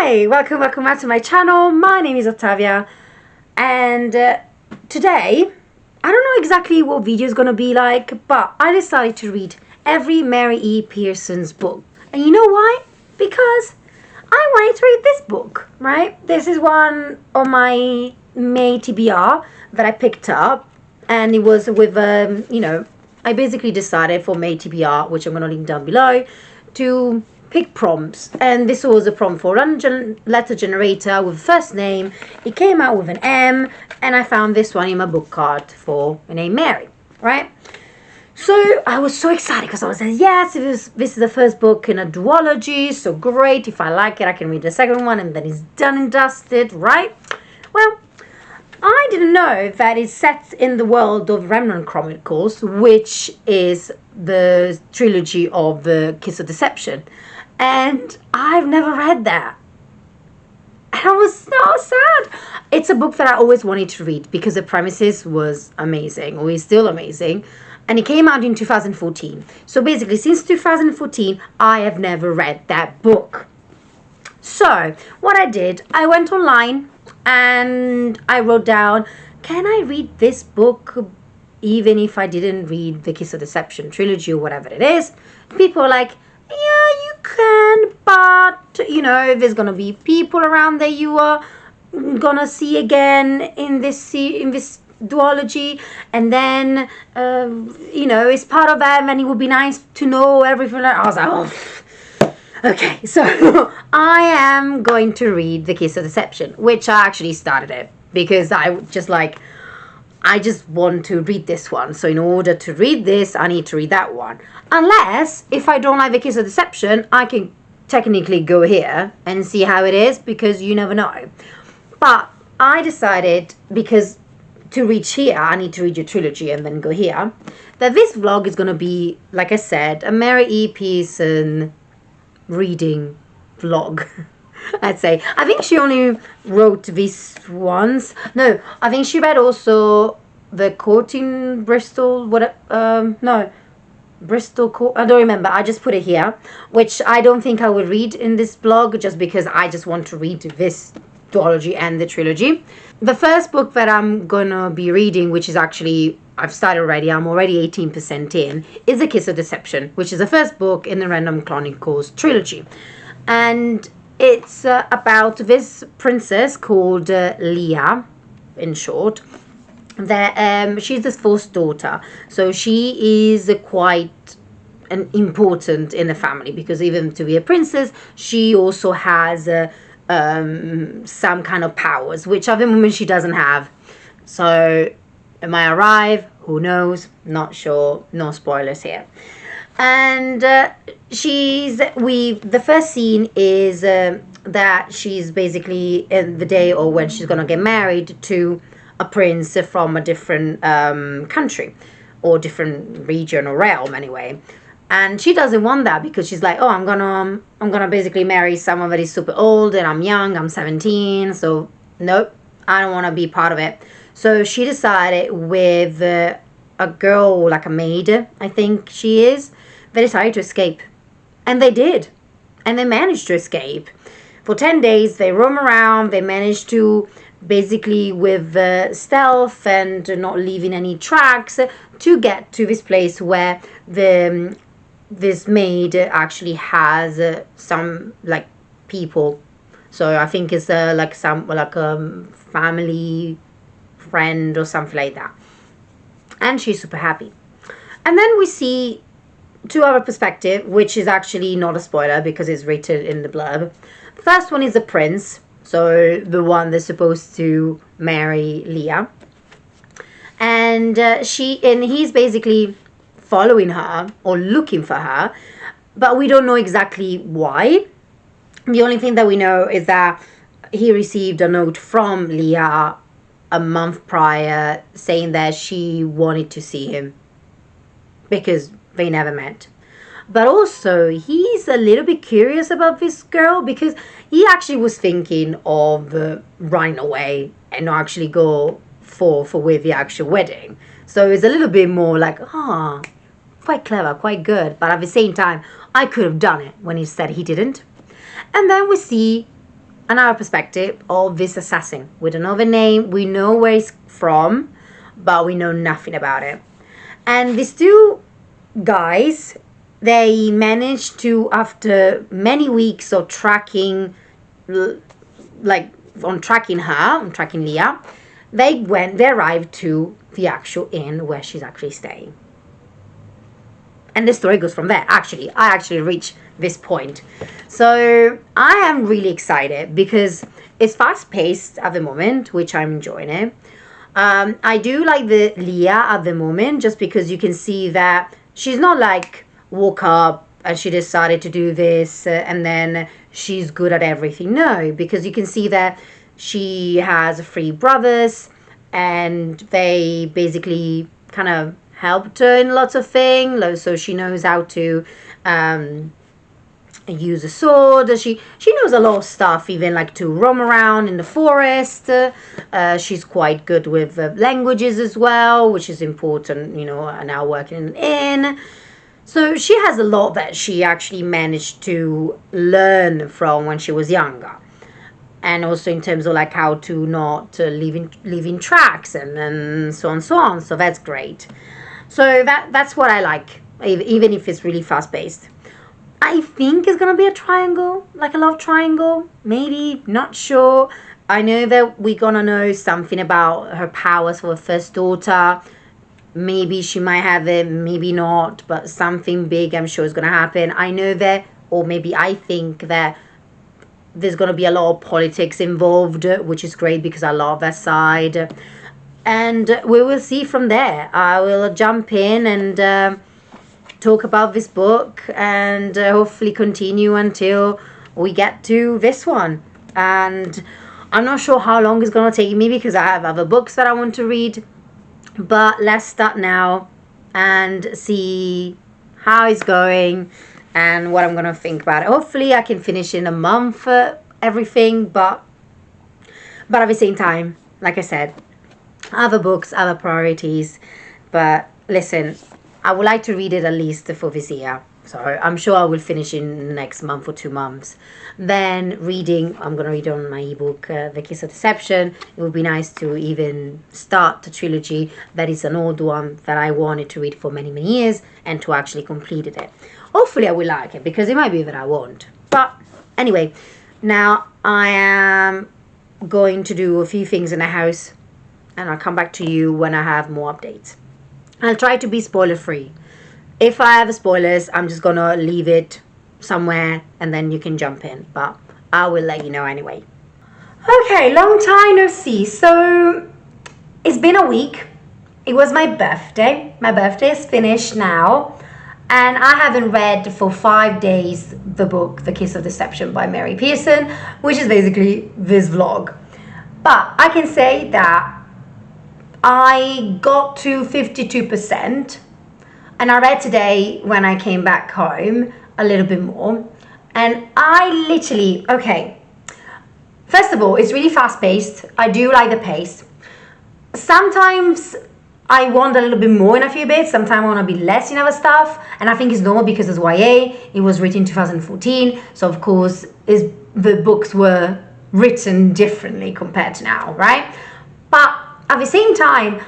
Hi, welcome back to my channel. My name is Ottavia, and today, I don't know exactly what video is gonna be like, but I decided to read every Mary E Pearson's book. And you know why? Because I wanted to read this book, right? This is one on my May TBR that I picked up, and it was with, I basically decided for May TBR, which I'm gonna link down below, to pick prompts, and this was a prompt for random letter generator with first name. It came out with an M, and I found this one in my book card for the name Mary, right? So I was so excited because I was like, yes, this is the first book in a duology, so great. If I like it, I can read the second one, and then it's done and dusted, right? Well, I didn't know that it's set in the world of Remnant Chronicles, which is the trilogy of the Kiss of Deception. And I've never read that. And I was so sad. It's a book that I always wanted to read because the premises was amazing, or is still amazing. And it came out in 2014. So basically, since 2014, I have never read that book. So what I did, I went online and I wrote down, can I read this book even if I didn't read the Kiss of Deception trilogy or whatever it is? People are like, yeah, you can, but there's gonna be people around that you are gonna see again in this duology, and then it's part of them, and it would be nice to know everything. I was like, oh, okay, so I am going to read the Kiss of Deception, which I actually started it because I just want to read this one. So in order to read this, I need to read that one. Unless, if I don't like the Kiss of Deception, I can technically go here and see how it is, because you never know. But I decided, because to reach here, I need to read your trilogy and then go here, that this vlog is going to be, like I said, a Mary E Pearson reading vlog. I'd say. I think she only wrote this once. No, I think she read also The Court in Bristol. Bristol Court. I don't remember. I just put it here, which I don't think I would read in this vlog, just because I just want to read this duology and the trilogy. The first book that I'm gonna be reading, which is actually, I've started already, I'm already 18% in, is The Kiss of Deception, which is the first book in the Random Chronicles trilogy. And it's about this princess called Leah, in short. That she's the fourth daughter, so she is quite important in the family, because even to be a princess, she also has some kind of powers, which at the moment she doesn't have. So it might arrive, who knows, not sure, no spoilers here. And the first scene is that she's basically in the day or when she's gonna get married to a prince from a different country or different region or realm anyway. And she doesn't want that, because she's like, oh, I'm gonna basically marry someone that is super old, and I'm young, I'm 17, so nope, I don't want to be part of it. So she decided with a girl, like a maid, I think she is, they decided to escape. And they did. And they managed to escape. For 10 days, they roam around. They managed to, basically with stealth and not leaving any tracks, to get to this place where this maid actually has some, like, people. So I think it's like a family friend or something like that. And she's super happy. And then we see two other perspectives, which is actually not a spoiler because it's written in the blurb. The first one is the prince, so the one that's supposed to marry Leah, and he's basically following her or looking for her, but we don't know exactly why. The only thing that we know is that he received a note from Leah a month prior saying that she wanted to see him, because they never met. But also, he's a little bit curious about this girl, because he actually was thinking of running away and not actually go with the actual wedding. So it's a little bit more like, quite clever, quite good. But at the same time, I could have done it when he said he didn't. And then we see another perspective of this assassin with another name. We know where he's from, but we know nothing about it. And these two guys, they managed to, after many weeks of tracking, like on tracking Leah, they arrived to the actual inn where she's actually staying. And the story goes from there. Actually, I actually reached this point. So I am really excited because it's fast-paced at the moment, which I'm enjoying it. I do like the Leah at the moment, just because you can see that she's not like woke up and she decided to do this and then she's good at everything. No, because you can see that she has 3 brothers and they basically kind of helped her in lots of things. So she knows how to use a sword. She knows a lot of stuff, even like to roam around in the forest. She's quite good with languages as well, which is important, now working in an inn. So she has a lot that she actually managed to learn from when she was younger. And also in terms of like how to not leave in tracks and so on. So that's great. So that's what I like, even if it's really fast-paced. I think it's going to be a triangle, like a love triangle. Maybe, not sure. I know that we're going to know something about her powers for her first daughter. Maybe she might have it, maybe not. But something big, I'm sure, is going to happen. I know that, or maybe I think that there's going to be a lot of politics involved, which is great because I love that side. And we will see from there. I will jump in and talk about this book and hopefully continue until we get to this one. And I'm not sure how long it's going to take me because I have other books that I want to read. But let's start now and see how it's going and what I'm going to think about it. Hopefully I can finish in a month everything, but at the same time, like I said, other books, other priorities. But listen, I would like to read it at least for this year. So I'm sure I will finish in the next month or 2 months. Then reading, I'm going to read on my ebook, The Kiss of Deception. It would be nice to even start the trilogy. That is an old one that I wanted to read for many, many years and to actually complete it. Hopefully I will like it because it might be that I won't. But anyway, now I am going to do a few things in the house. And I'll come back to you when I have more updates. I'll try to be spoiler free. If I have spoilers, I'm just gonna leave it somewhere and then you can jump in. But I will let you know anyway. Okay, long time no see. So it's been a week. It was my birthday. My birthday is finished now. And I haven't read for 5 days the book, The Kiss of Deception by Mary E Pearson, which is basically this vlog. But I can say that I got to 52%, and I read today when I came back home a little bit more, and I literally, okay, first of all, it's really fast-paced. I do like the pace. Sometimes I want a little bit more in a few bits, sometimes I want to be less in other stuff, and I think it's normal because it's YA, it was written in 2014, so of course the books were written differently compared to now, right? But at the same time,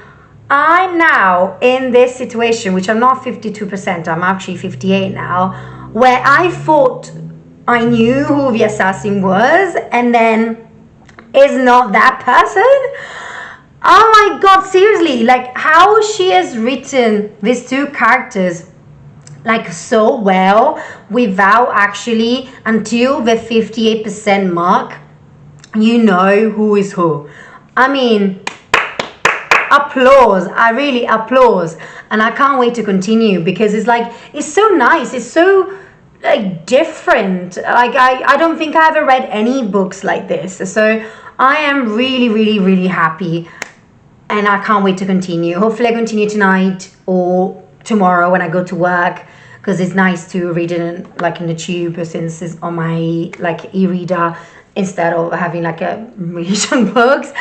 I'm now in this situation, which I'm not 52%, I'm actually 58 now, where I thought I knew who the assassin was, and then is not that person. Oh my god, seriously, like how she has written these two characters like so well without actually, until the 58% mark, you know who is who. I mean, applause. I really applause, and I can't wait to continue because it's like, it's so nice, it's so like different. Like I don't think I ever read any books like this, so I am really, really, really happy, and I can't wait to continue. Hopefully I continue tonight or tomorrow when I go to work, because it's nice to read it in the tube, since it's on my like e-reader instead of having like a read books.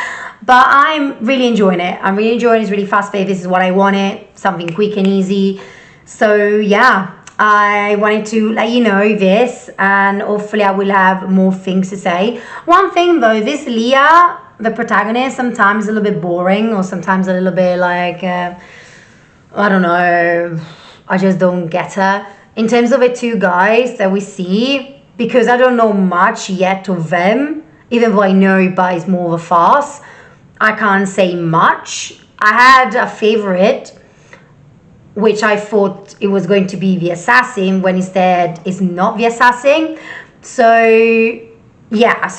But I'm really enjoying it. It's really fast paced. This is what I wanted, something quick and easy. So yeah, I wanted to let you know this, and hopefully I will have more things to say. One thing though, this Leah, the protagonist, sometimes a little bit boring, or sometimes a little bit like, I don't know, I just don't get her. In terms of the two guys that we see, because I don't know much yet of them, even though I know but it's more of a farce, I can't say much. I had a favorite, which I thought it was going to be the assassin, when instead it's not the assassin. So yeah,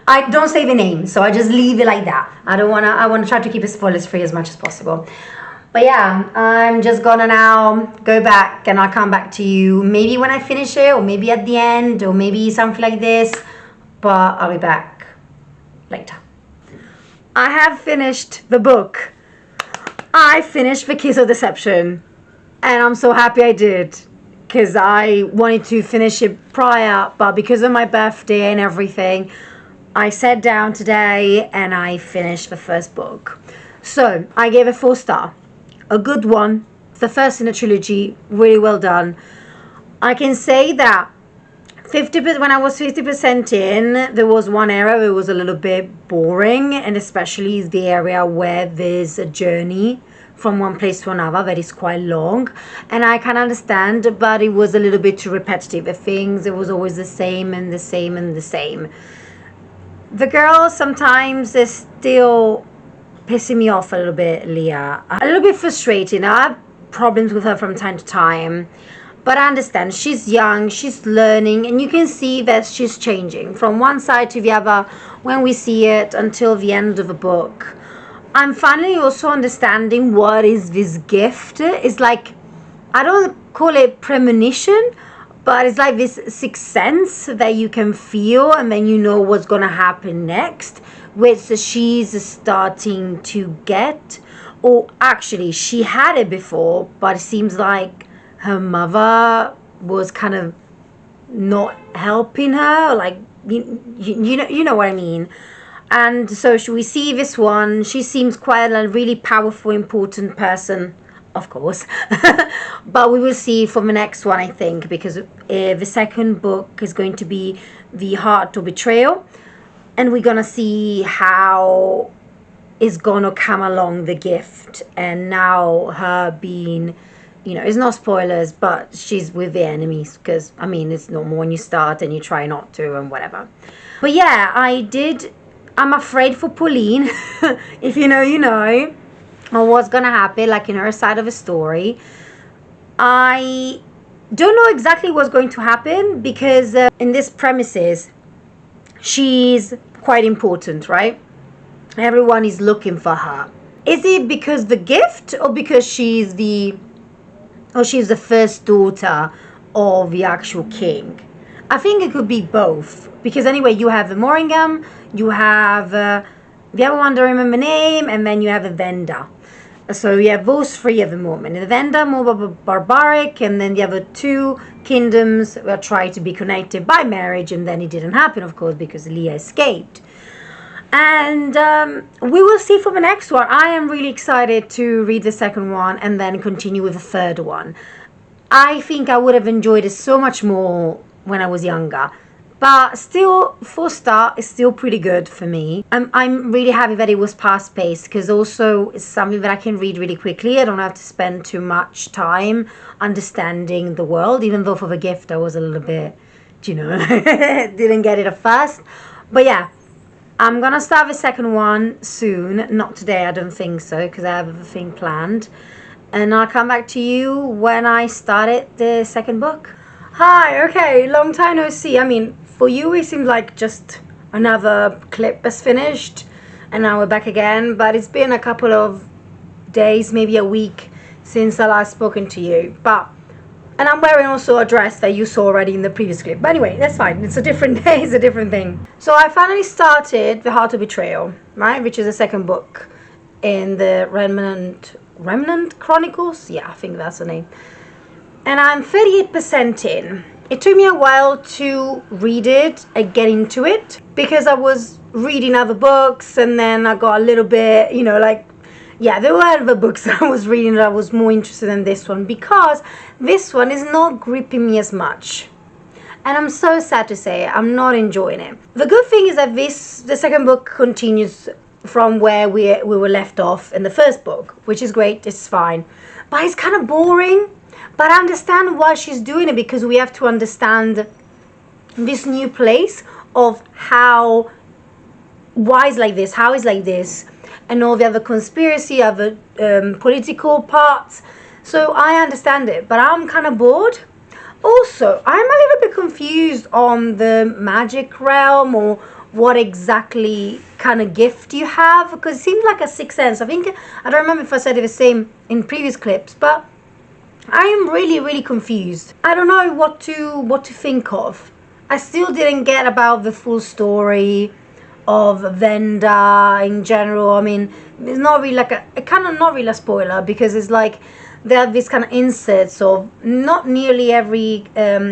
I don't say the name, so I just leave it like that. I want to try to keep it spoilers free as much as possible. But yeah, I'm just gonna now go back, and I'll come back to you maybe when I finish it, or maybe at the end, or maybe something like this, but I'll be back later. I have finished the book. I finished The Kiss of Deception, and I'm so happy I did, because I wanted to finish it prior, but because of my birthday and everything, I sat down today and I finished the first book. So I gave it 4 stars. A good one. The first in the trilogy, really well done. I can say that 50%, when I was 50% in, there was one area that was a little bit boring, and especially is the area where there's a journey from one place to another that is quite long, and I can understand, but it was a little bit too repetitive. The things, it was always the same and the same and the same. The girl sometimes is still pissing me off a little bit, Leah. A little bit frustrating. I have problems with her from time to time, but I understand. She's young, she's learning, and you can see that she's changing from one side to the other when we see it until the end of the book. I'm finally also understanding what is this gift. It's like, I don't call it premonition, but it's like this sixth sense that you can feel, and then you know what's gonna happen next, which she's starting to get. Or actually, she had it before, but it seems like her mother was kind of not helping her, like you know what I mean. And so we see this one. She seems quite a really powerful, important person, of course. But we will see for the next one, I think, because the second book is going to be The Heart of Betrayal, and we're gonna see how is gonna come along the gift, and now her being, you know, it's not spoilers, but she's with the enemies, because I mean it's normal when you start and you try not to and whatever. But yeah, I'm afraid for Pauline. If you know, you know, or what's gonna happen, like in her side of the story. I don't know exactly what's going to happen, because in this premises she's quite important, right? Everyone is looking for her. Is it because the gift, or because she's the first daughter of the actual king? I think it could be both, because anyway, you have the Moringham, you have the other one, I don't remember the name, and then you have the Venda. So you have those 3 at the moment. The Venda more barbaric, and then the other 2 kingdoms were trying to be connected by marriage, and then it didn't happen, of course, because Leah escaped. And we will see for the next one. I am really excited to read the second one and then continue with the third one. I think I would have enjoyed it so much more when I was younger. But still, 4 star is still pretty good for me. I'm really happy that it was fast-paced, because also it's something that I can read really quickly. I don't have to spend too much time understanding the world, even though for the gift I was a little bit, you know, didn't get it at first. But yeah, I'm gonna start the second one soon. Not today, I don't think so, because I have everything planned. And I'll come back to you when I started the second book. Hi, okay, long time no see. I mean, for you it seems like just another clip has finished, and now we're back again. But it's been a couple of days, maybe a week, since I last spoken to you. And I'm wearing also a dress that you saw already in the previous clip. But anyway, that's fine. It's a different day. It's a different thing. So I finally started The Heart of Betrayal, right? Which is the second book in the Remnant Chronicles. Yeah, I think that's the name. And I'm 38% in. It took me a while to read it and get into it, because I was reading other books, and then I got a little bit, you know, like yeah, there were other books that I was reading that I was more interested in this one, because this one is not gripping me as much. And I'm so sad to say I'm not enjoying it. The good thing is that the second book continues from where we were left off in the first book, which is great, it's fine. But it's kind of boring. But I understand why she's doing it, because we have to understand this new place of why it's like this, how it's like this, and all the other conspiracy, other political parts. So I understand it, but I'm kind of bored. Also, I'm a little bit confused on the magic realm, or what exactly kind of gift you have, because it seems like a sixth sense. I don't remember if I said it the same in previous clips, but I am really, really confused. I don't know what to think of. I still didn't get about the full story of Venda in general. I mean, it's not really like not really a spoiler, because it's like there are these kind of inserts of not nearly every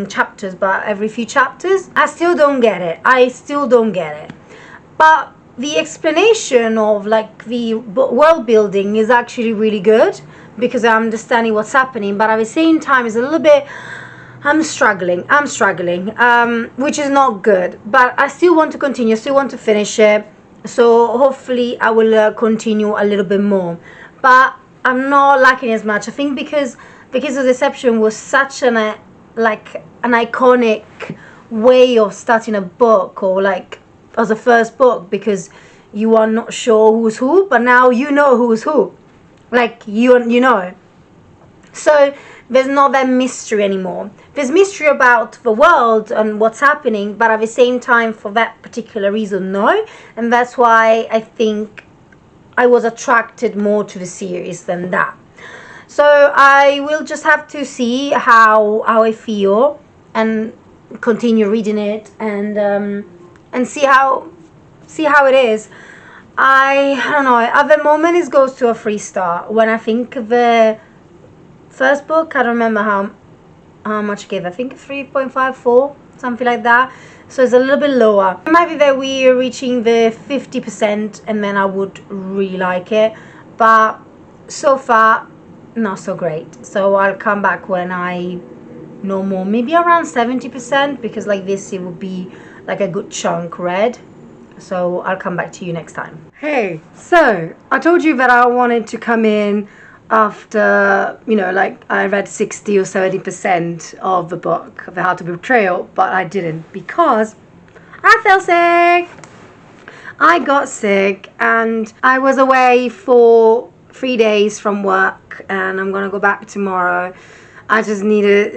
chapters, but every few chapters. I still don't get it. But the explanation of like the world building is actually really good, because I'm understanding what's happening. But at the same time, it's a little bit, I'm struggling, which is not good. But I still want to continue, I still want to finish it. So hopefully I will continue a little bit more. But I'm not liking it as much. I think because the Deception was such an iconic way of starting a book, or like as a first book, because you are not sure who's who, but now you know who's who. Like you know. So there's not that mystery anymore. There's mystery about the world and what's happening, but at the same time, for that particular reason, no. And that's why I think I was attracted more to the series than that. So I will just have to see how I feel, and continue reading it, and see how it is. I don't know. At the moment, it goes to a 3-star. When I think the first book, I don't remember how much I gave. I think 3.54, something like that. So it's a little bit lower. It might be that we're reaching the 50%, and then I would really like it. But so far, not so great. So I'll come back when I know more. Maybe around 70%, because like this, it would be like a good chunk read. So I'll come back to you next time. Hey, so I told you that I wanted to come in after, like I read 60 or 70% of the book, The How to Be Betrayal, but I didn't, because I fell sick. I got sick, and I was away for 3 days from work, and I'm gonna go back tomorrow. I just needed,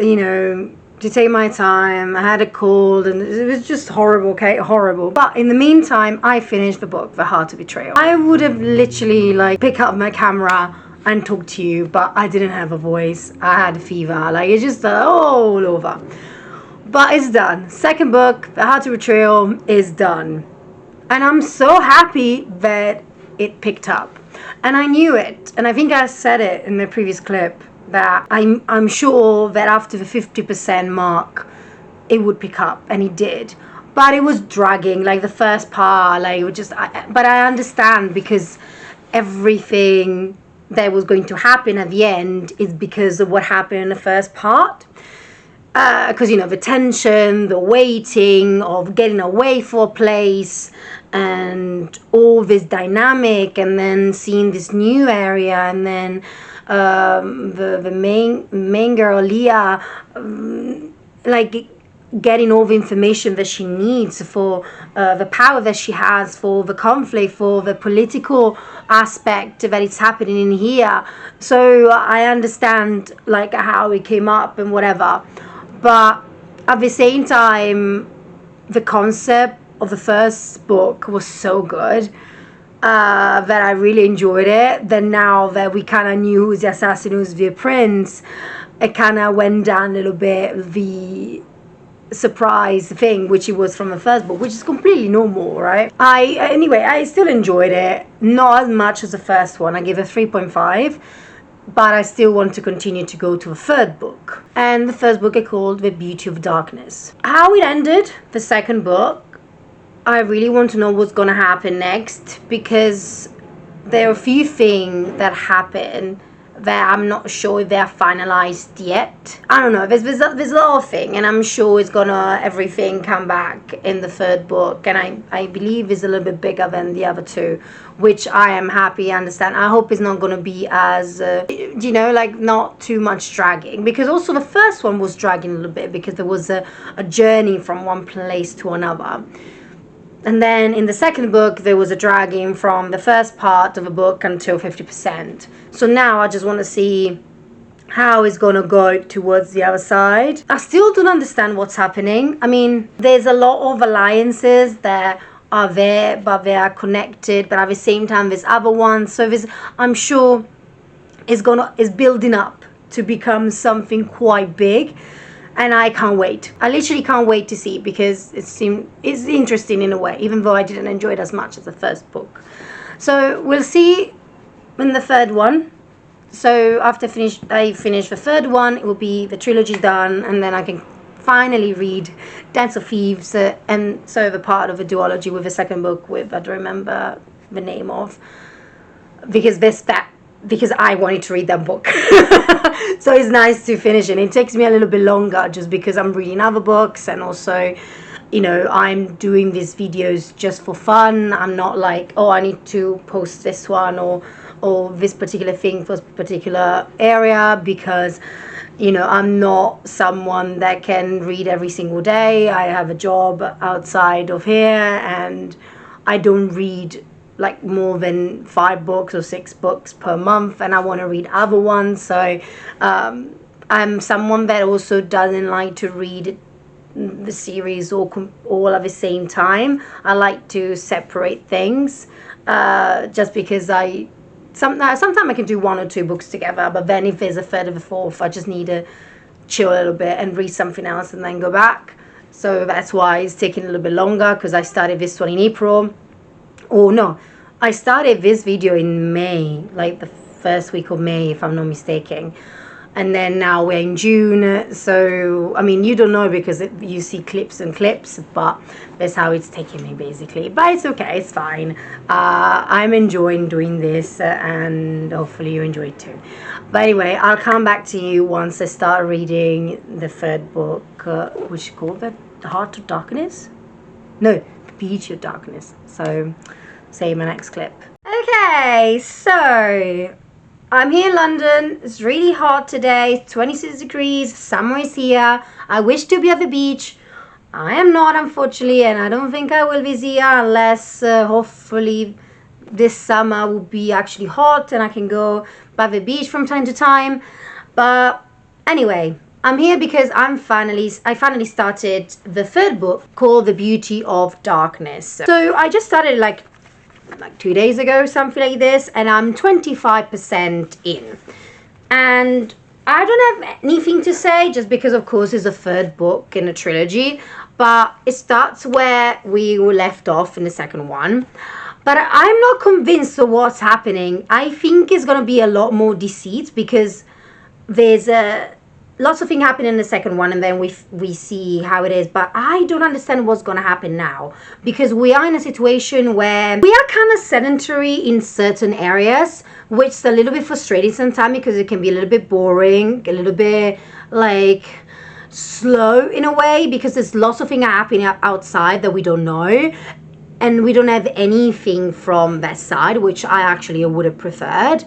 to take my time. I had a cold, and it was just horrible, okay? Horrible. But in the meantime, I finished the book, The How to Betrayal. I would have literally, picked up my camera and talk to you, but I didn't have a voice. I had a fever. It's just all over. But it's done. Second book, The How to Betrayal, is done. And I'm so happy that it picked up. And I knew it. And I think I said it in the previous clip, that I'm sure that after the 50% mark, it would pick up. And it did. But it was dragging, the first part, it was just... but I understand, because everything that was going to happen at the end is because of what happened in the first part. Because, the tension, the waiting of getting away for a place, and all this dynamic, and then seeing this new area, and then the main girl, Leah, getting all the information that she needs for the power that she has, for the conflict, for the political aspect that is happening in here. So I understand how it came up and whatever, but at the same time, the concept of the first book was so good that I really enjoyed it. Then now that we kind of knew who's the assassin, who's the prince, it kind of went down a little bit the surprise thing, which it was from the first book, which is completely normal, right? I still enjoyed it, not as much as the first one. I gave it 3.5, but I still want to continue to go to the third book. And the first book I called The Beauty of Darkness. How it ended, the second book, I really want to know what's gonna happen next, because there are a few things that happen that I'm not sure if they're finalized yet. I don't know, there's a lot of things, and I'm sure it's gonna everything come back in the third book, and I believe it's a little bit bigger than the other two, which I am happy, understand. I hope it's not gonna be as you know, like not too much dragging, because also the first one was dragging a little bit because there was a journey from one place to another. And then in the second book, there was a dragging from the first part of a book until 50%. So now I just want to see how it's going to go towards the other side. I still don't understand what's happening. I mean, there's a lot of alliances that are there, but they are connected. But at the same time, there's other ones. So I'm sure it's building up to become something quite big. And I can't wait. I literally can't wait to see it, because it's interesting in a way, even though I didn't enjoy it as much as the first book. So we'll see in the third one. So after I finish the third one, it will be the trilogy done, and then I can finally read Dance of Thieves, and so the part of a duology with the second book with, I don't remember the name of, because I wanted to read that book. So it's nice to finish it. It takes me a little bit longer just because I'm reading other books, and also, you know, I'm doing these videos just for fun. I'm not like, oh, I need to post this one or this particular thing for a particular area, because, you know, I'm not someone that can read every single day. I have a job outside of here, and I don't read like more than 5 books or 6 books per month, and I want to read other ones. So I'm someone that also doesn't like to read the series all at the same time. I like to separate things, just because sometimes I can do 1 or 2 books together, but then if there's a third or a fourth, I just need to chill a little bit and read something else and then go back. So that's why it's taking a little bit longer, because I started this one in April. Oh no, I started this video in May, like the first week of May, if I'm not mistaken. And then now we're in June. So, I mean, you don't know because you see clips and clips, but that's how it's taking me basically. But it's okay, it's fine. I'm enjoying doing this, and hopefully you enjoy it too. But anyway, I'll come back to you once I start reading the third book, which is called The Heart of Darkness? No, Beauty of Darkness. So see you in my next clip. Okay, so I'm here in London. It's really hot today. It's 26 degrees. Summer is here. I wish to be at the beach. I am not, unfortunately, and I don't think I will be here unless hopefully this summer will be actually hot and I can go by the beach from time to time. But anyway, I'm here because I finally started the third book called The Beauty of Darkness. So I just started like 2 days ago, something like this, and I'm 25% in. And I don't have anything to say, just because of course it's a third book in a trilogy, but it starts where we were left off in the second one. But I'm not convinced of what's happening. I think it's going to be a lot more deceit, because there's lots of things happen in the second one, and then we see how it is. But I don't understand what's going to happen now, because we are in a situation where we are kind of sedentary in certain areas, which is a little bit frustrating sometimes, because it can be a little bit boring, a little bit like slow in a way, because there's lots of things happening outside that we don't know, and we don't have anything from that side, which I actually would have preferred.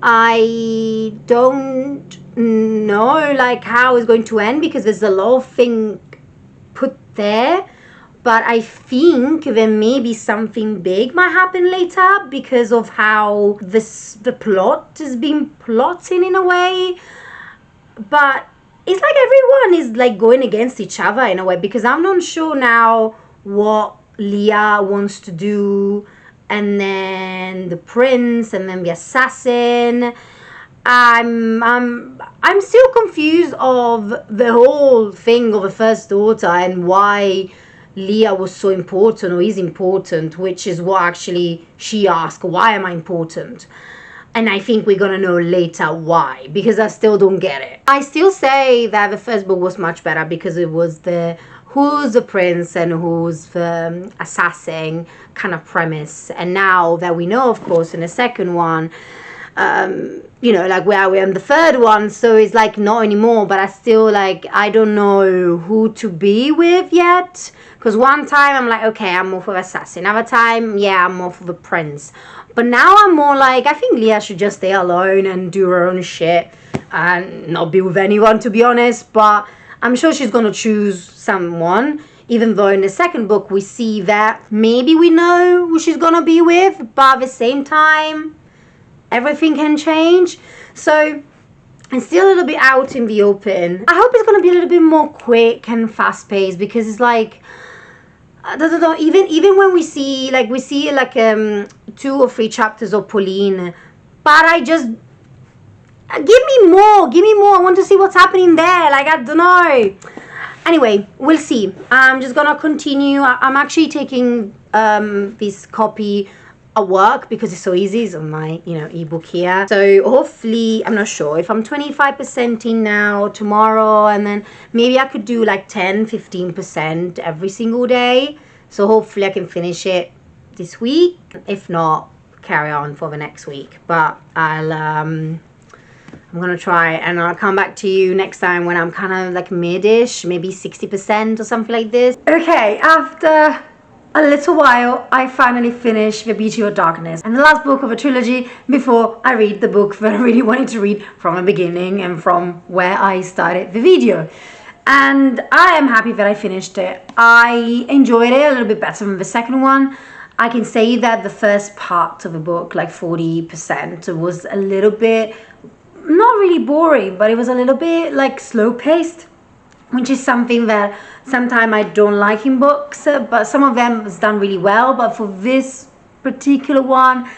I don't know like how it's going to end, because there's a lot of things put there, but I think there may be something big might happen later, because of how the plot is being plotting in a way. But it's like everyone is like going against each other in a way, because I'm not sure now what Leah wants to do, and then the prince, and then the assassin. I'm still confused of the whole thing of the first daughter, and why Leah was so important, or is important, which is what actually she asked, why am I important? And I think we're gonna know later why, because I still don't get it. I still say that the first book was much better, because it was the who's the prince and who's the assassin kind of premise. And now that we know, of course, in the second one, you know, like where we're in the third one, so it's like not anymore, but I still like, I don't know who to be with yet, because one time I'm like, okay, I'm more for the assassin, another time, yeah, I'm more for the prince, but now I'm more like, I think Leah should just stay alone and do her own shit and not be with anyone, to be honest. But I'm sure she's gonna choose someone, even though in the second book we see that maybe we know who she's gonna be with, but at the same time everything can change. So it's still a little bit out in the open. I hope it's going to be a little bit more quick and fast paced, because it's like, I don't know, even when we see like 2 or 3 chapters of Pauline, but I just give me more, I want to see what's happening there, like, I don't know. Anyway, we'll see. I'm just gonna continue. I'm actually taking this copy at work because it's so easy. It's on my, you know, ebook here. So hopefully, I'm not sure if I'm 25% in now, tomorrow, and then maybe I could do like 10-15% every single day. So hopefully I can finish it this week. If not, carry on for the next week. But I'm gonna try, and I'll come back to you next time when I'm kind of like mid-ish, maybe 60% or something like this. Okay, after a little while, I finally finished The Beauty of Darkness, and the last book of a trilogy before I read the book that I really wanted to read from the beginning and from where I started the video. And I am happy that I finished it. I enjoyed it a little bit better than the second one. I can say that the first part of the book, like 40%, was a little bit, not really boring, but it was a little bit like slow paced, which is something that sometimes I don't like in books, but some of them is done really well. But for this particular one,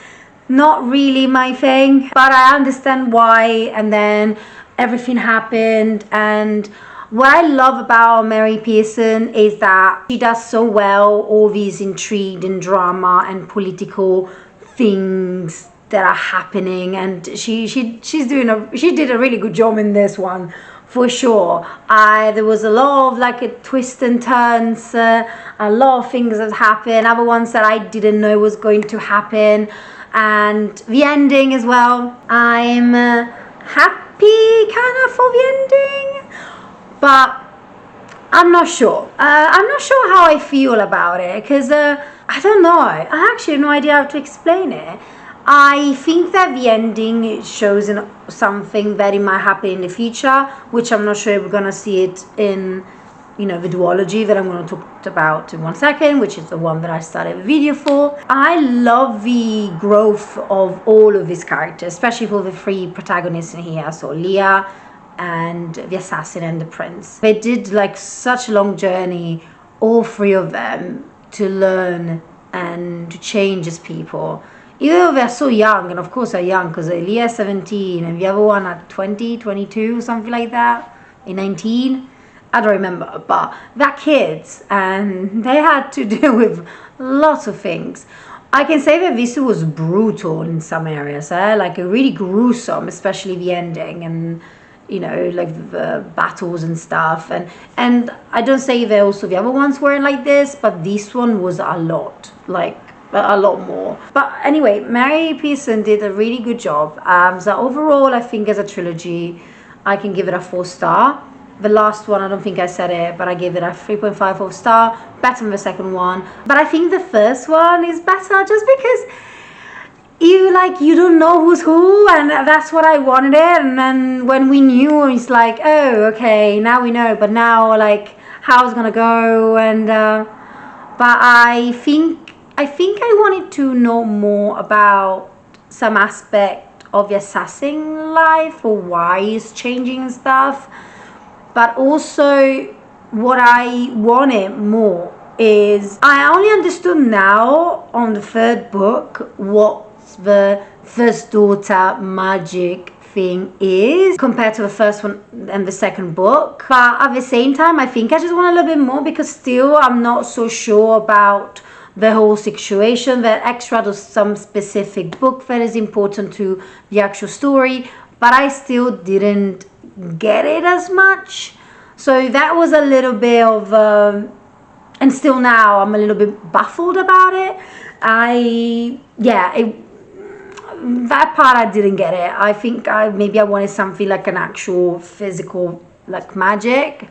not really my thing, but I understand why. And then everything happened, and what I love about Mary Pearson is that she does so well all these intrigue and drama and political things that are happening, and she did a really good job in this one, for sure. There was a lot of like a twist and turns, a lot of things that happened, other ones that I didn't know was going to happen, and the ending as well. I'm happy kind of for the ending, but I'm not sure. I'm not sure how I feel about it, because I don't know. I actually have no idea how to explain it. I think that the ending shows something that it might happen in the future, which I'm not sure if we're going to see it in, you know, the duology that I'm going to talk about in 1 second, which is the one that I started the video for. I love the growth of all of these characters, especially for the 3 protagonists in here. So Leah and the assassin and the prince. They did like such a long journey, all 3 of them, to learn and to change as people. Even though they're so young, and of course they're young, because Leah is 17 and the other one at 20, 22, something like that, in 19, I don't remember, but they're kids and they had to deal with lots of things. I can say that this was brutal in some areas, like really gruesome, especially the ending, and you know, like the battles and stuff, and I don't say that also the other ones weren't like this, but this one was a lot, like a lot more. But anyway, Mary Pearson did a really good job. So overall, I think as a trilogy, I can give it a 4-star. The last one, I don't think I said it, but I gave it a 3.54 star, better than the second one. But I think the first one is better just because you don't know who's who, and that's what I wanted it. And then when we knew, it's like, oh, okay, now we know, but now like how it's gonna go. And but I think I wanted to know more about some aspect of the assassin life, or why he's changing and stuff. But also what I wanted more is, I only understood now on the 3rd book what the first daughter magic thing is compared to the first one and the second book. But at the same time, I think I just want a little bit more, because still I'm not so sure about the whole situation. That extra to some specific book that is important to the actual story, but I still didn't get it as much. So that was a little bit of, and still now I'm a little bit baffled about it. That part I didn't get it. I think maybe I wanted something like an actual physical like magic,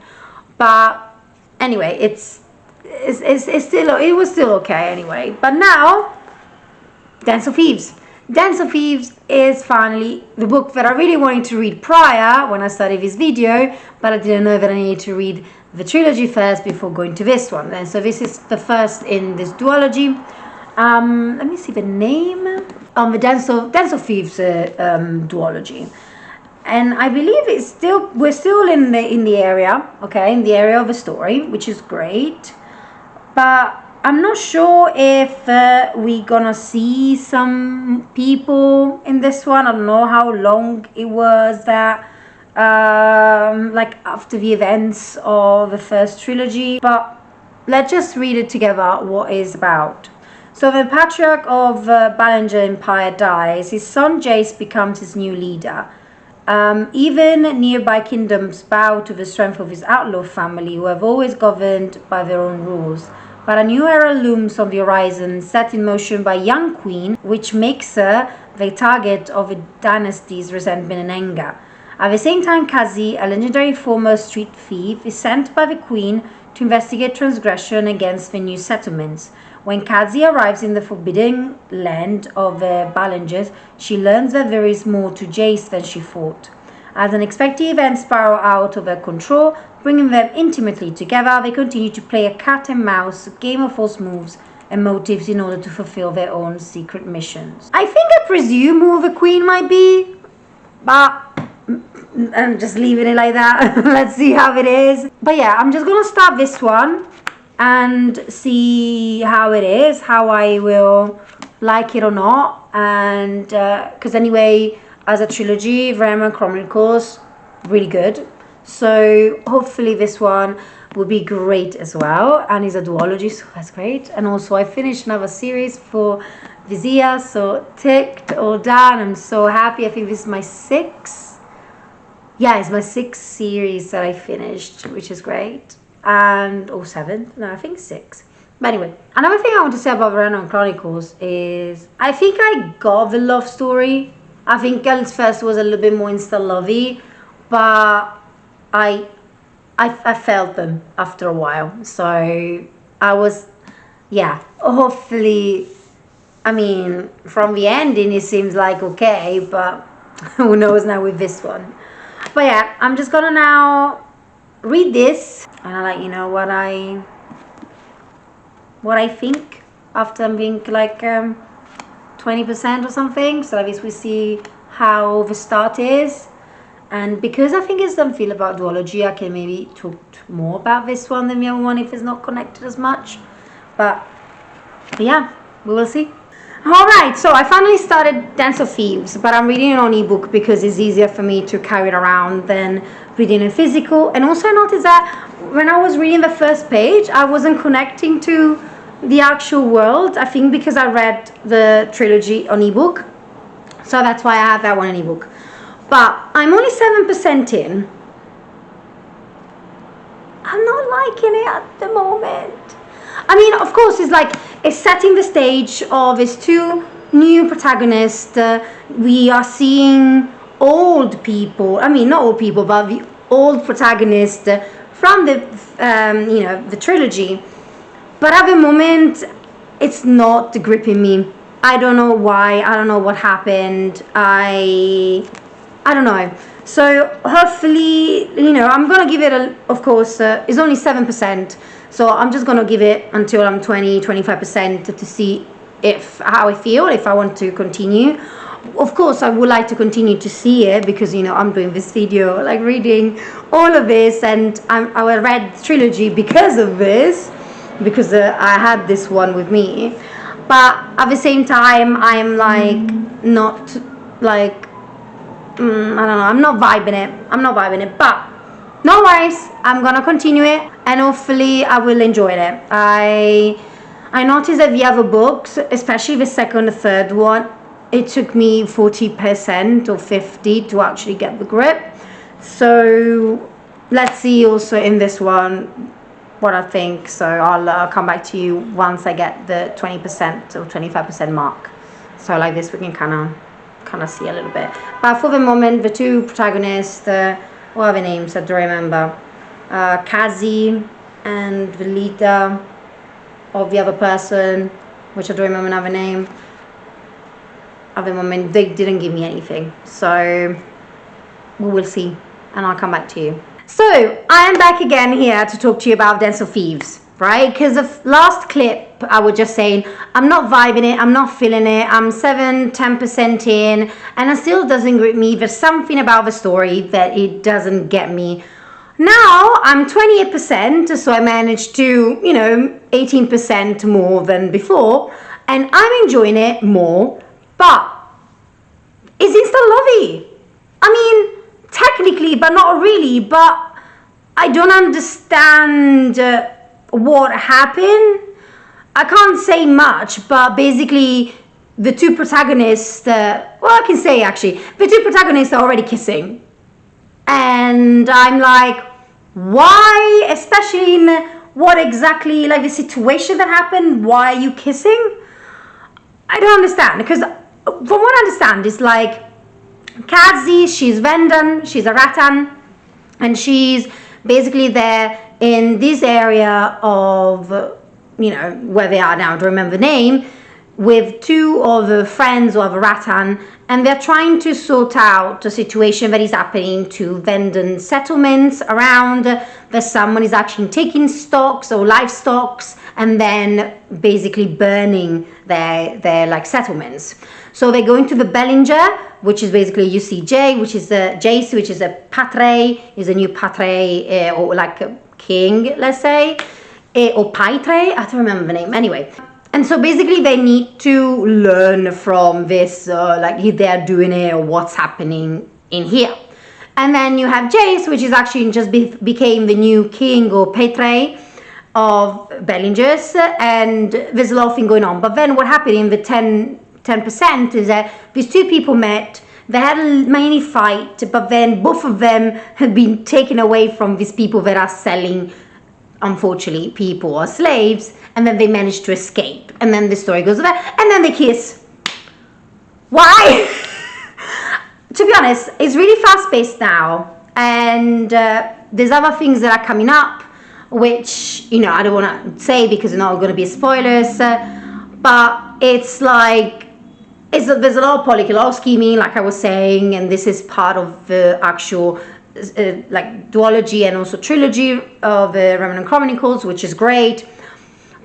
but anyway, it's still, it was still okay anyway. But now, Dance of Thieves. Dance of Thieves is finally the book that I really wanted to read prior when I started this video, but I didn't know that I needed to read the trilogy first before going to this one. And so this is the first in this duology. Let me see the name. The Dance of Thieves duology, and I believe we're still in the area, okay, in the area of the story, which is great. But I'm not sure if we're gonna see some people in this one. I don't know how long it was that like after the events of the first trilogy, but let's just read it together what it's about. So the patriarch of Ballinger Empire dies. His son Jace becomes his new leader. Even nearby kingdoms bow to the strength of his outlaw family, who have always governed by their own rules. But a new era looms on the horizon, set in motion by a young queen, which makes her the target of a dynasty's resentment and anger. At the same time, Kazi, a legendary former street thief, is sent by the queen to investigate transgression against the new settlements. When Kazi arrives in the forbidden land of the Ballingers, she learns that there is more to Jace than she thought. As unexpected events spiral out of her control, bringing them intimately together, they continue to play a cat and mouse game of false moves and motives in order to fulfill their own secret missions. I presume who the queen might be, but I'm just leaving it like that. Let's see how it is. But yeah, I'm just gonna start this one and see how it is, how I will like it or not. And because anyway, as a trilogy, Remnant Chronicles, really good. So hopefully this one will be great as well. And it's a duology, so that's great. And also I finished another series for this year, so ticked, all done. I'm so happy. I think this is my sixth. Yeah, it's my sixth series that I finished, which is great. And or seventh, no, I think six. But anyway, another thing I want to say about Remnant Chronicles is I think I got the love story. I think Girls First was a little bit more insta lovey, but I felt them after a while. So I was, yeah, hopefully, I mean, from the ending it seems like okay, but who knows now with this one. But yeah, I'm just gonna now read this and I'll let you know what I think after being like 20% or something. So at least we see how the start is. And because I think it's something about duology, I can maybe talk more about this one than the other one if it's not connected as much. But yeah, we will see. Alright, so I finally started Dance of Thieves, but I'm reading it on ebook because it's easier for me to carry it around than reading it physical. And also I noticed that when I was reading the first page, I wasn't connecting to the actual world. I think because I read the trilogy on ebook, so that's why I have that one on ebook. But I'm only 7% in. I'm not liking it at the moment. I mean, of course, it's setting the stage of its two new protagonists. We are seeing old people. I mean, not old people, but the old protagonist from the the trilogy. But at the moment, it's not gripping me. I don't know why. I don't know what happened. I don't know. So hopefully, I'm gonna give it of course, it's only 7%. So I'm just gonna give it until I'm 20-25% to see how I feel, if I want to continue. Of course, I would like to continue to see it because I'm doing this video, like reading all of this, and I read Trilogy because of this, because I had this one with me. But at the same time, I'm not like I don't know. I'm not vibing it. But no worries. I'm gonna continue it, and hopefully I will enjoy it. I noticed that the other books, especially the second and third one, it took me 40% or 50% to actually get the grip. So let's see also in this one what I think. So I'll come back to you once I get the 20% or 25% mark. So like this, we can kind of see a little bit. But for the moment, the two protagonists, what are the names? I don't remember. Kazi and the leader of the other person, which I don't remember another name. At the moment, they didn't give me anything. So we will see, and I'll come back to you. So I am back again here to talk to you about Dance of Thieves, right? Because the last clip I was just saying I'm not vibing it, I'm not feeling it, I'm 7-10% in, and it still doesn't grip me. There's something about the story that it doesn't get me. Now I'm 28%, so I managed to, 18% more than before, and I'm enjoying it more. But it's insta-lovey. I mean, technically, but not really. But I don't understand what happened. I can't say much, but basically, the two protagonists, I can say actually, the two protagonists are already kissing. And I'm like, why? Especially in what exactly, like the situation that happened, why are you kissing? I don't understand, because from what I understand, it's like Kazi, she's Vendan, she's a Rattan, and she's basically there in this area of, where they are now, I don't remember the name, with two of the friends of Rattan, and they're trying to sort out a situation that is happening to Vendan settlements around, that someone is actually taking stocks or livestock and then basically burning their like settlements. So they go into the Bellinger, which is basically UCJ, which is a Jace, which is a patre, is a new patre, or like a king, let's say, or paitre, I don't remember the name, anyway. And so basically they need to learn from this, like if they're doing it or what's happening in here. And then you have Jace, which is actually just became the new king or patre of Bellingers, and there's a lot of things going on. But then what happened in the 10% is that these two people met, they had a mini fight, but then both of them had been taken away from these people that are selling, unfortunately, people or slaves, and then they managed to escape. And then the story goes there, and then they kiss. Why? To be honest, it's really fast-paced now, and there's other things that are coming up, which, I don't want to say because it's not going to be spoilers, but it's like, there's a lot of politics, a lot of scheming, like I was saying, and this is part of the actual like duology and also trilogy of the Remnant Chronicles, which is great.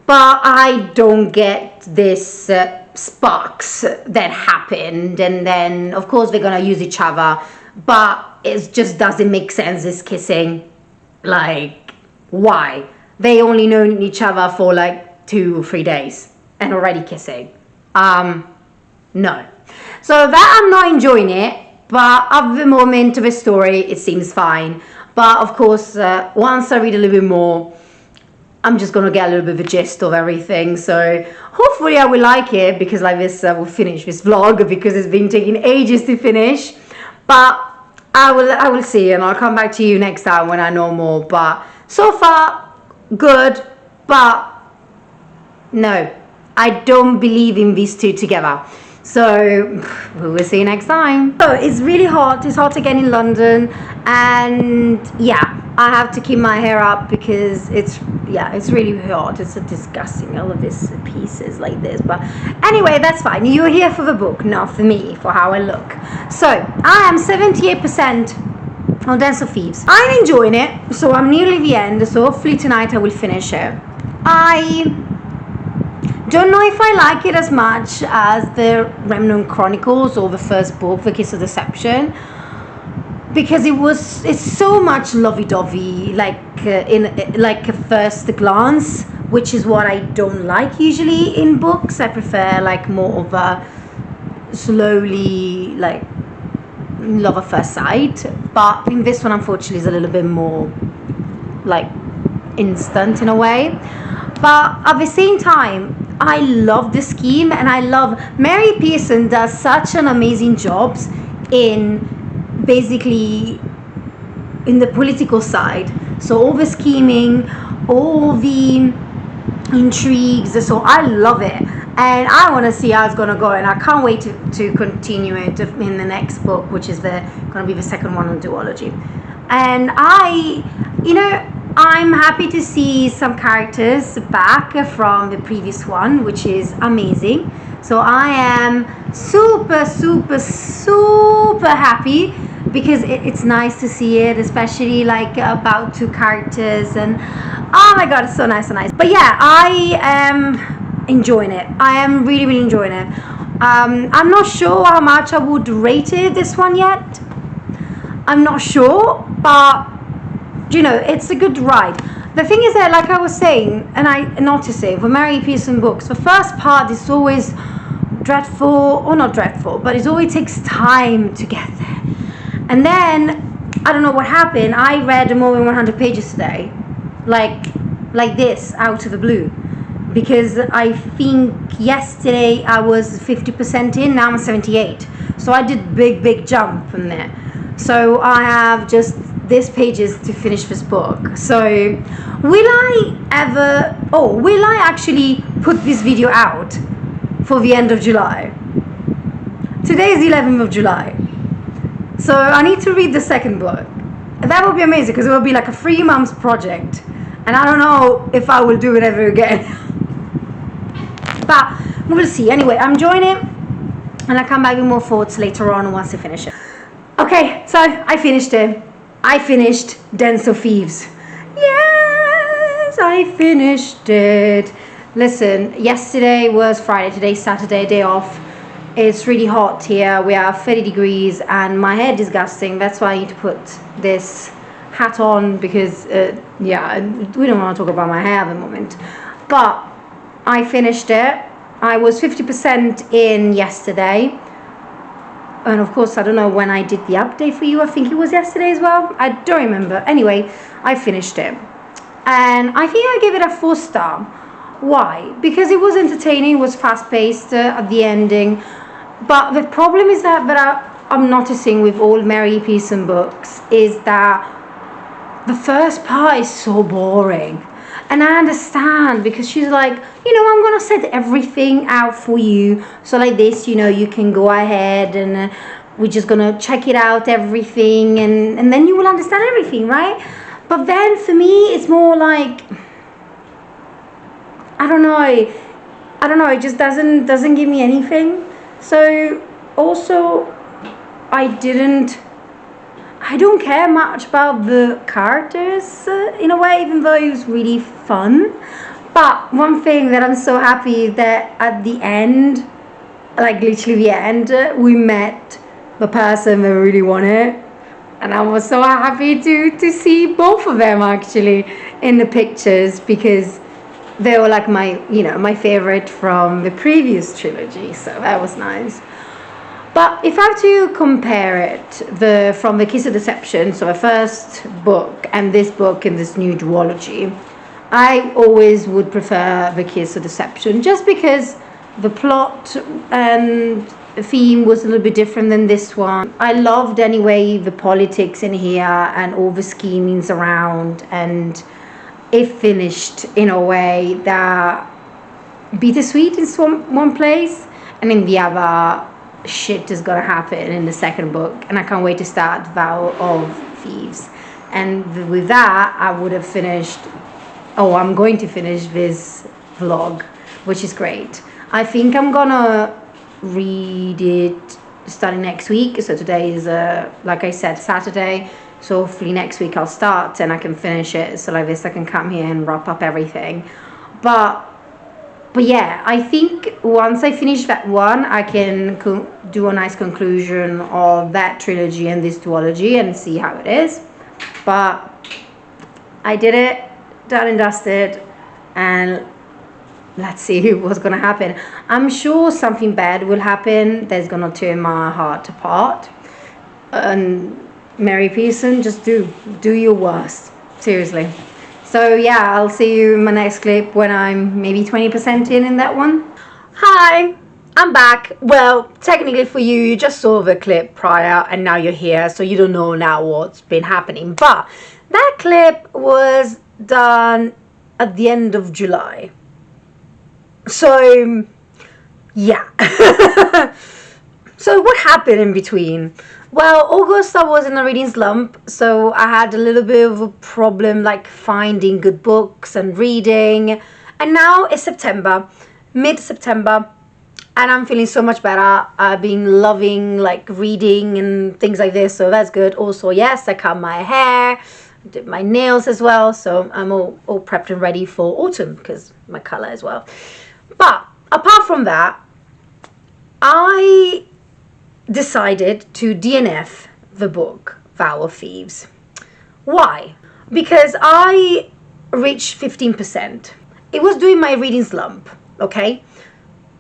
But I don't get this sparks that happened, and then of course they're gonna use each other, but it just doesn't make sense, this kissing. Like, why? They only known each other for like 2 or 3 days and already kissing. No. So that I'm not enjoying it, but at the moment of the story it seems fine. But of course, once I read a little bit more, I'm just gonna get a little bit of a gist of everything. So hopefully I will like it, because like this, I will finish this vlog because it's been taking ages to finish. But I will see, and I'll come back to you next time when I know more. But so far, good. But no, I don't believe in these two together. So we will see you next time. So it's really hot. It's hot again in London, and yeah, I have to keep my hair up because it's really hot. It's disgusting, all of these pieces like this. But anyway, that's fine. You're here for the book, not for me, for how I look. So I am 78% on Dance of Thieves. I'm enjoying it, so I'm nearly the end. So hopefully tonight I will finish it. I don't know if I like it as much as the Remnant Chronicles or the first book, The Kiss of Deception, because it's so much lovey-dovey, like like a first glance, which is what I don't like usually in books. I prefer like more of a slowly, like love at first sight. But in this one, unfortunately, is a little bit more like instant in a way. But at the same time, I love the scheme, and I love Mary E Pearson does such an amazing job in basically in the political side. So all the scheming, all the intrigues, so I love it. And I want to see how it's going to go, and I can't wait to continue it in the next book, which is going to be the second one on Duology. And I'm happy to see some characters back from the previous one, which is amazing. So I am super, super, super happy, because it's nice to see it, especially like about two characters, and oh my god, it's so nice, so nice. But yeah, I am enjoying it. I am really, really enjoying it. I'm not sure how much I would rate it, this one, yet. I'm not sure, but it's a good ride. The thing is that, like I was saying, and I noticed it for Mary E Pearson books, the first part is always dreadful, or not dreadful, but it always takes time to get there. And then I don't know what happened. I read more than 100 pages today, like this, out of the blue, because I think yesterday I was 50% in, now I'm 78. So I did big jump from there. So I have just these pages to finish this book. So will I actually put this video out for the end of July? Today is the 11th of July. So I need to read the second book. That would be amazing, because it will be like a 3 months project. And I don't know if I will do it ever again. But we'll see. Anyway, I'm enjoying it. And I'll come back with more thoughts later on once I finish it. Okay, so I finished it. I finished Dance of Thieves. Yes, I finished it. Listen, yesterday was Friday, today's Saturday, day off. It's really hot here. We are 30 degrees and my hair is disgusting. That's why I need to put this hat on, because we don't want to talk about my hair at the moment. But I finished it. I was 50% in yesterday. And of course, I don't know when I did the update for you. I think it was yesterday as well. I don't remember. Anyway, I finished it. And I think I gave it a 4-star. Why? Because it was entertaining, it was fast-paced at the ending. But the problem is that I'm noticing with all Mary E Pearson books is that the first part is so boring. And I understand, because she's like, I'm going to set everything out for you. So like this, you can go ahead and we're just going to check it out, everything. And then you will understand everything, right? But then for me, it's more like, I don't know, it just doesn't give me anything. So also, I don't care much about the characters in a way, even though it was really fun. But one thing that I'm so happy that at the end, like literally the end, we met the person that really wanted. And I was so happy to see both of them actually in the pictures, because they were like my favorite from the previous trilogy. So that was nice. But if I have to compare it, from the Kiss of Deception, so the first book and this book in this new duology, I always would prefer the Kiss of Deception, just because the plot and the theme was a little bit different than this one. I loved anyway the politics in here and all the schemings around, and it finished in a way that bittersweet in one place, and in the other, shit is gonna happen in the second book, and I can't wait to start Vow of Thieves. And with that, I would have finished. I'm going to finish this vlog, which is great. I think I'm gonna read it starting next week. So today is like I said, Saturday. So hopefully next week I'll start and I can finish it. So like this, I can come here and wrap up everything. But yeah, I think once I finish that one, I can do a nice conclusion of that trilogy and this duology and see how it is. But I did it, done and dusted, and let's see what's gonna happen. I'm sure something bad will happen that's gonna tear my heart apart. And Mary Pearson, just do your worst, seriously. So yeah, I'll see you in my next clip when I'm maybe 20% in that one. Hi, I'm back. Well, technically for you, you just saw the clip prior and now you're here, so you don't know now what's been happening. But that clip was done at the end of July. So, yeah. So what happened in between? Well, August I was in a reading slump, so I had a little bit of a problem like finding good books and reading. And now it's September, mid-September, and I'm feeling so much better. I've been loving like reading and things like this, so that's good. Also, yes, I cut my hair, did my nails as well, so I'm all prepped and ready for autumn because my color as well. But apart from that, I decided to DNF the book Vow of Thieves. Why? Because I reached 15%. It was during my reading slump, okay?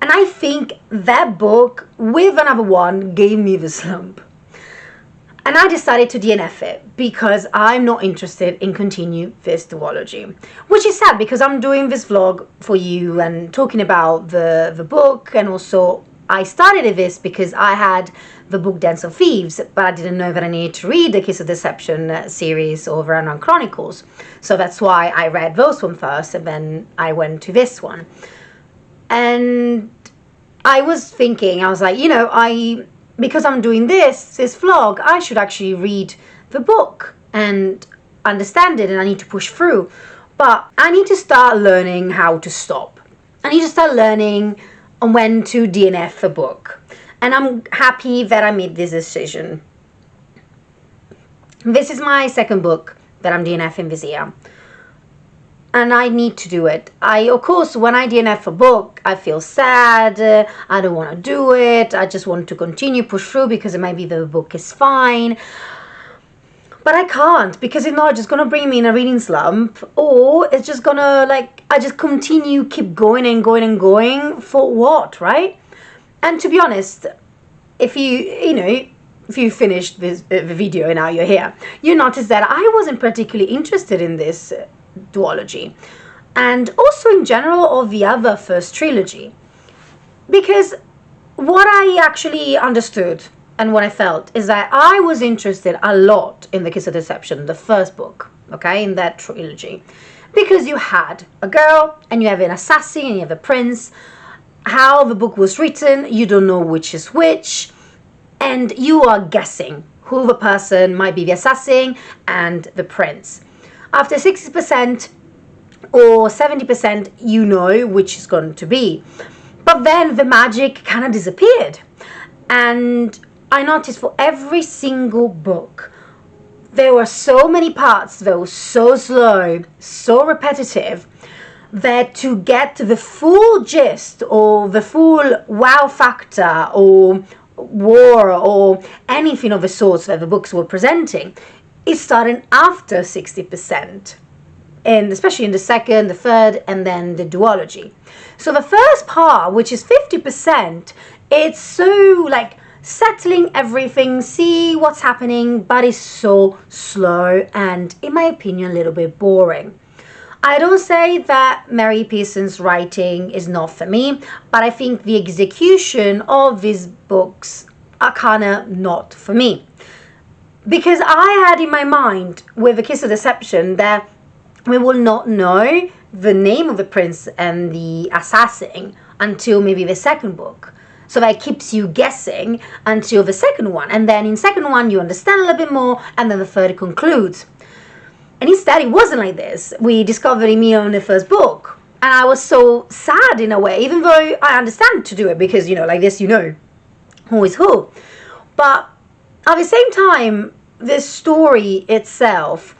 And I think that book with another one gave me the slump. And I decided to DNF it because I'm not interested in continue this duology. Which is sad because I'm doing this vlog for you and talking about the book, and also I started this because I had the book Dance of Thieves, but I didn't know that I needed to read the Kiss of Deception series or Remnant Chronicles. So that's why I read those one first and then I went to this one. And I was thinking, I was like, you know, because I'm doing this vlog, I should actually read the book and understand it, and I need to push through. But I need to start learning how to stop. I need to start learning on when to DNF a book. And I'm happy that I made this decision. This is my second book that I'm DNFing this year. And I need to do it. Of course, when I DNF a book, I feel sad. I don't want to do it. I just want to continue, push through because maybe the book is fine. But I can't, because if not, it's just going to bring me in a reading slump. Or it's just going to, like, I just continue, keep going and going and going. For what, right? And to be honest, if you finished this the video and now you're here, you notice that I wasn't particularly interested in this duology, and also in general of the other first trilogy, because what I actually understood and what I felt is that I was interested a lot in the Kiss of Deception, the first book, okay, in that trilogy, because you had a girl and you have an assassin and you have a prince. How the book was written, you don't know which is which, and you are guessing who the person might be, the assassin and the prince. After 60% or 70%, you know which is going to be. But then the magic kind of disappeared. And I noticed for every single book, there were so many parts that were so slow, so repetitive, that to get the full gist or the full wow factor or war or anything of the sorts that the books were presenting, is starting after 60%, and especially in the second, the third, and then the duology. So the first part, which is 50%, it's so like settling everything, see what's happening, but it's so slow and, in my opinion, a little bit boring. I don't say that Mary E Pearson's writing is not for me, but I think the execution of these books are kind of not for me. Because I had in my mind with the Kiss of Deception that we will not know the name of the prince and the assassin until maybe the second book. So that keeps you guessing until the second one. And then in second one you understand a little bit more, and then the third concludes. And instead it wasn't like this. We discovered Emil in the first book. And I was so sad in a way, even though I understand to do it because, you know, like this, you know who is who. But at the same time, the story itself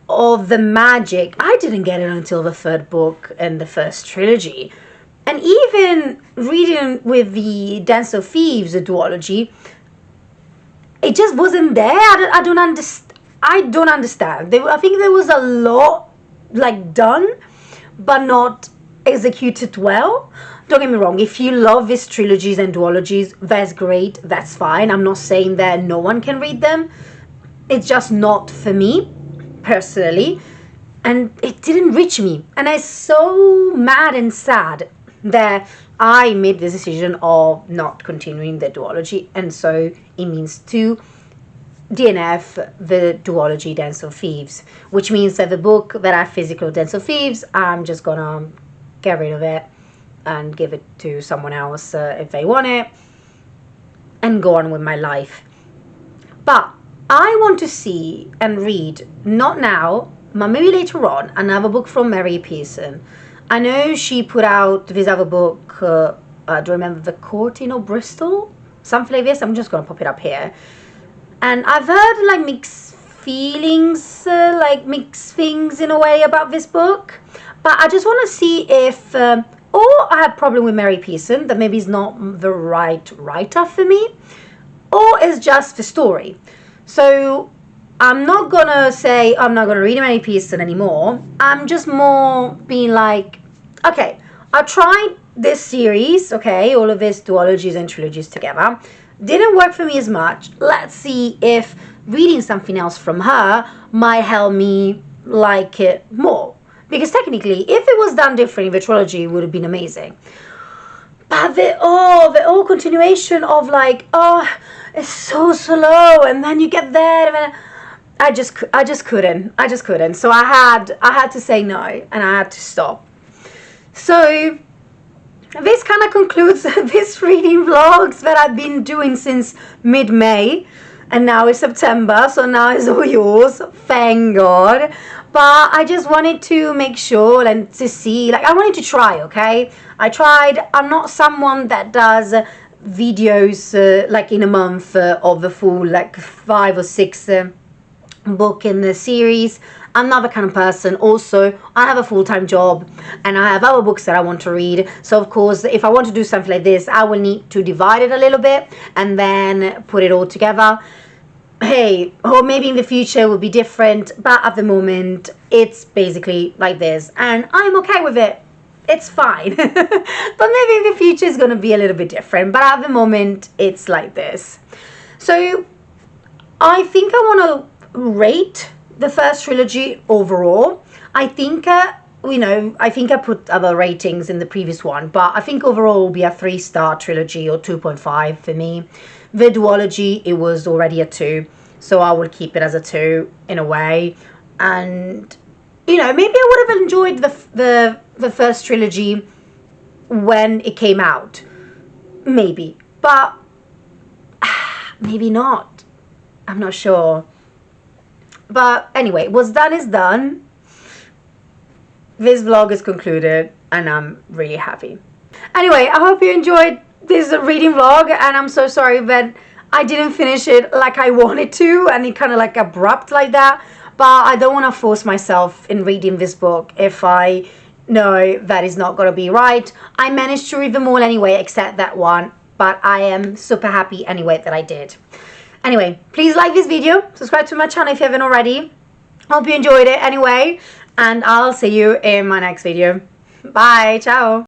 of the magic, I didn't get it until the third book and the first trilogy. And even reading with the Dance of Thieves, the duology, it just wasn't there. I don't understand. I think there was a lot like done, but not executed well. Don't get me wrong, if you love these trilogies and duologies, that's great, that's fine. I'm not saying that no one can read them. It's just not for me, personally. And it didn't reach me. And I'm so mad and sad that I made the decision of not continuing the duology, and so it means to DNF the duology Dance of Thieves, which means that the book that I physically Dance of Thieves, I'm just gonna get rid of it and give it to someone else if they want it, and go on with my life. But I want to see and read, not now, but maybe later on, another book from Mary E Pearson. I know she put out this other book, I don't remember, The Courting of Bristol? Something like this. I'm just going to pop it up here. And I've heard like mixed feelings, like mixed things in a way about this book. But I just want to see if, or I have a problem with Mary Pearson, that maybe is not the right writer for me, or it's just the story. So I'm not gonna say I'm not gonna read Mary Pearson anymore. I'm just more being like, okay, I tried this series, okay, all of these duologies and trilogies together. Didn't work for me as much. Let's see if reading something else from her might help me like it more. Because technically, if it was done differently, the trilogy would have been amazing. But the whole continuation of like, oh, it's so slow, and then you get there, and then I just couldn't. So I had to say no, and I had to stop. So this kind of concludes this reading vlogs that I've been doing since mid-May, and now it's September, so now it's all yours, thank God. But I just wanted to make sure and to see, like, I wanted to try, okay? I tried. I'm not someone that does videos like in a month of the full like 5 or 6 book in the series. I'm not the kind of person. Also, I have a full-time job and I have other books that I want to read. So of course, if I want to do something like this, I will need to divide it a little bit and then put it all together. Hey, or maybe in the future it will be different, but at the moment it's basically like this, and I'm okay with it. It's fine. But maybe in the future it's going to be a little bit different, but at the moment it's like this. So I think I want to rate the first trilogy overall. I think I think I put other ratings in the previous one, but I think overall it will be a 3-star trilogy or 2.5 for me. The duology, it was already a 2, so I will keep it as a 2 in a way. And maybe I would have enjoyed the first trilogy when it came out, maybe, but maybe not. I'm not sure. But anyway, what's done is done. This vlog is concluded, and I'm really happy. Anyway, I hope you enjoyed this reading vlog, and I'm so sorry that I didn't finish it like I wanted to, and it kind of like abrupt like that. But I don't want to force myself in reading this book if I know that is not going to be right. I managed to read them all anyway, except that one, but I am super happy anyway that I did. Anyway, please like this video, subscribe to my channel if you haven't already. Hope you enjoyed it anyway, and I'll see you in my next video. Bye, ciao.